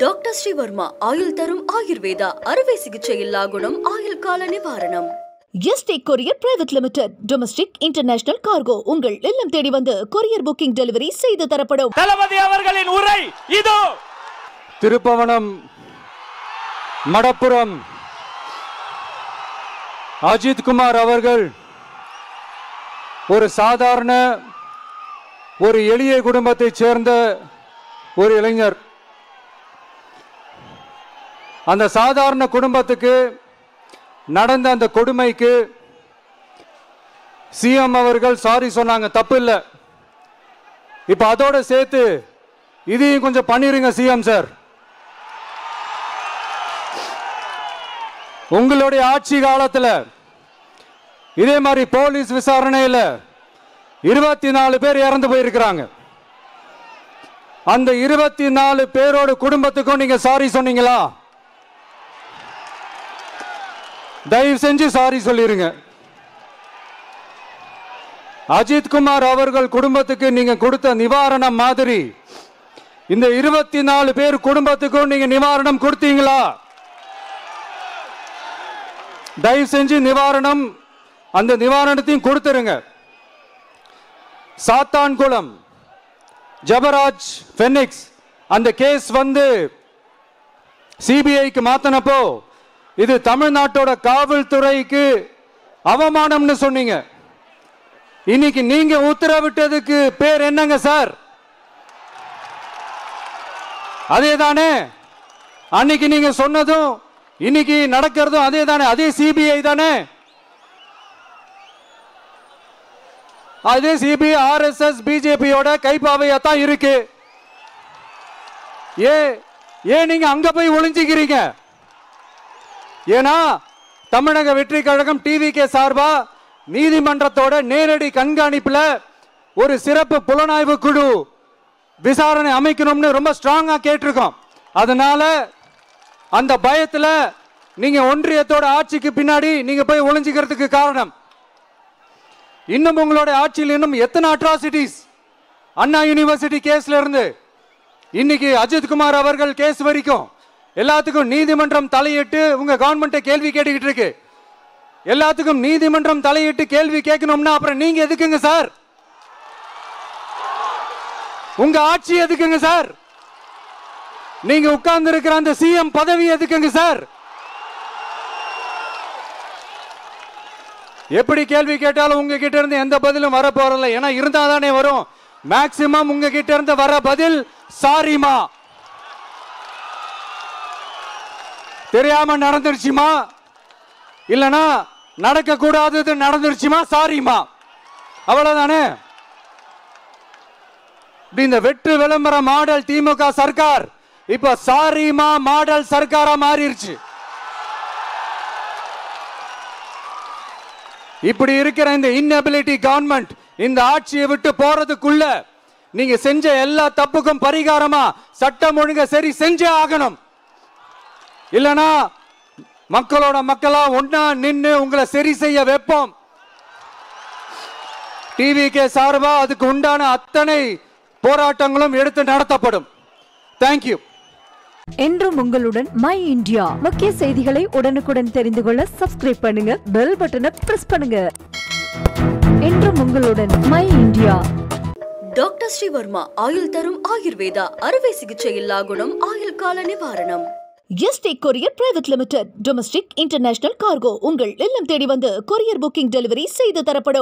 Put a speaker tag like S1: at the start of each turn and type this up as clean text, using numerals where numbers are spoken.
S1: Doctor Sreevarma ஆயுள் தரும் ஆயுர்வேதா அறுவை சிகிச்சையில்லா குணம் ஆயுள் கால நிவாரணம்.
S2: Yesterday courier private limited domestic international cargo உங்கள் இல்லம் தேடி வந்து கொரியர் புக்கிங் டெலிவரி செய்து தரப்படும்.
S3: தளபதி அவர்களின் உரை இதோ.
S4: திருப்பவனம் மடப்புரம் அஜித் குமார் அவர்கள் ஒரு சாதாரண ஒரு எளிய குடும்பத்தைச் சேர்ந்த ஒரு இளைஞர். அந்த சாதாரண குடும்பத்துக்கு நடந்த அந்த கொடுமைக்கு சிஎம் அவர்கள் சாரி சொன்னாங்க, தப்பு இல்லை. இப்ப அதோட சேர்த்து இதையும் கொஞ்சம் பண்ணிருங்க சிஎம் சார். உங்களுடைய ஆட்சி காலத்தில் இதே மாதிரி போலீஸ் விசாரணையில் 24 பேர் இறந்து போயிருக்கிறாங்க. அந்த 24 பேரோட குடும்பத்துக்கும் நீங்க சாரி சொன்னீங்களா? தயவு செஞ்சு சாரி சொல்லிருங்க. அஜித் குமார் அவர்கள் குடும்பத்துக்கு நீங்க கொடுத்த நிவாரணம் மாதிரி இந்த 24 பேர் குடும்பத்துக்கும் நீங்க நிவாரணம் கொடுத்தீங்களா? தயவு செஞ்சு நிவாரணம், அந்த நிவாரணத்தையும் கொடுத்துருங்க. சாத்தான்குளம் ஜபராஜ் ஃபெனிக்ஸ் அந்த கேஸ் வந்து சிபிஐக்கு மாத்தினப்போ இது தமிழ்நாட்டோட காவல்துறைக்கு அவமானம்னு சொன்னீங்க. இன்னைக்கு நீங்க உத்தரவிட்டதுக்கு பேர் என்னங்க சார்? அதே தானே அன்னைக்கு நீங்க சொன்னதும் இன்னைக்கு நடக்கிறதும் அதே தானே? அதே சிபிஐ தானே? அதே சிபிஐ ஆர்எஸ்எஸ் பிஜேபியோட கைப்பாவையா தான் இருக்கு. ஏன் நீங்க அங்க போய் ஒளிஞ்சிக்கிறீங்க? ஏன்னா தமிழக வெற்றி கழகம் டிவிகே சார்பா நீதிமன்றத்தோட நேரடி கண்காணிப்புல ஒரு சிறப்பு புலனாய்வு குழு விசாரணை அமைக்கணும்னு ரொம்ப ஸ்ட்ராங்கா கேட்டிருக்கோம். அதனால அந்த பயத்துல நீங்க ஒன்றியத்தோட ஆட்சிக்கு பின்னாடி நீங்க போய் ஒளிஞ்சிக்கிறதுக்கு காரணம். இன்னும் உங்களோட ஆட்சியில் இன்னும் எத்தனை அட்ராசிட்டிஸ், அண்ணா யூனிவர்சிட்டி கேஸ்ல இருந்து இன்னைக்கு அஜித் குமார் அவர்கள் கேஸ் வரைக்கும் எல்லாத்துக்கும் நீதிமன்றம் தலையிட்டு உங்க கவர்மெண்ட் கேள்வி கேட்டுக்கிட்டு இருக்கு. எல்லாத்துக்கும் நீதிமன்றம் தலையிட்டு கேள்வி கேட்கணும்னா அப்புறம் நீங்க எதுக்குங்க சார்? உங்க ஆட்சி எதுக்குங்க சார்? நீங்க உட்கார்ந்து இருக்கிற அந்த சிஎம் பதவி எதுக்குங்க சார்? எப்படி கேள்வி கேட்டாலும் உங்ககிட்ட இருந்து எந்த பதிலும் வர போறதில்ல. ஏன்னா இருந்தா தானே வரும். மேக்சிமம் உங்ககிட்ட இருந்து வர பதில் சாரிமா, தெரியாம நடந்துருச்சுமா, இல்லனா நடக்க கூடாதது நடந்துருச்சுமா, சாரிமா, அவ்வளவுதானே. இந்த வெற்று விளம்பர மாடல் திமுக சர்க்கார் இப்ப சாரிமா மாடல் சர்க்காரா மாறிடுச்சு. இப்படி இருக்கிற இந்த இன்எபிலிட்டி கவர்மெண்ட் இந்த ஆட்சியை விட்டு போறதுக்குள்ள நீங்க செஞ்ச எல்லா தப்புக்கும் பரிகாரமா சட்டம் ஒழுங்க சரி செஞ்சே ஆகணும். இல்லனா மக்களோட மக்களா ஒன்னா நின்று உங்களை சரி செய்ய வைப்போம். டிவிகே சார்பா அதுக்கு உண்டான அத்தனை போராட்டங்களும் எடுத்து நடத்தப்படும். தேங்க்யூ.
S2: என்றும் உங்களுடன் மை இந்தியா. முக்கிய செய்திகளை உடனுக்குடன் தெரிந்து கொள்ள சப்ஸ்கிரைப் பண்ணுங்க, பெல் பட்டனை பிரஸ் பண்ணுங்க. என்றும் உங்களுடன் மை இந்தியா.
S1: டாக்டர் ஸ்ரீவர்மா ஆயுள் தரும் ஆயுர்வேதா அறுவை சிகிச்சையில்லா குணம் ஆயுள் கால நிவாரணம்.
S2: Yesterday courier private limited domestic international cargo உங்கள் இல்லம் தேடி வந்து கொரியர் புக்கிங் டெலிவரி செய்து தரப்படும்.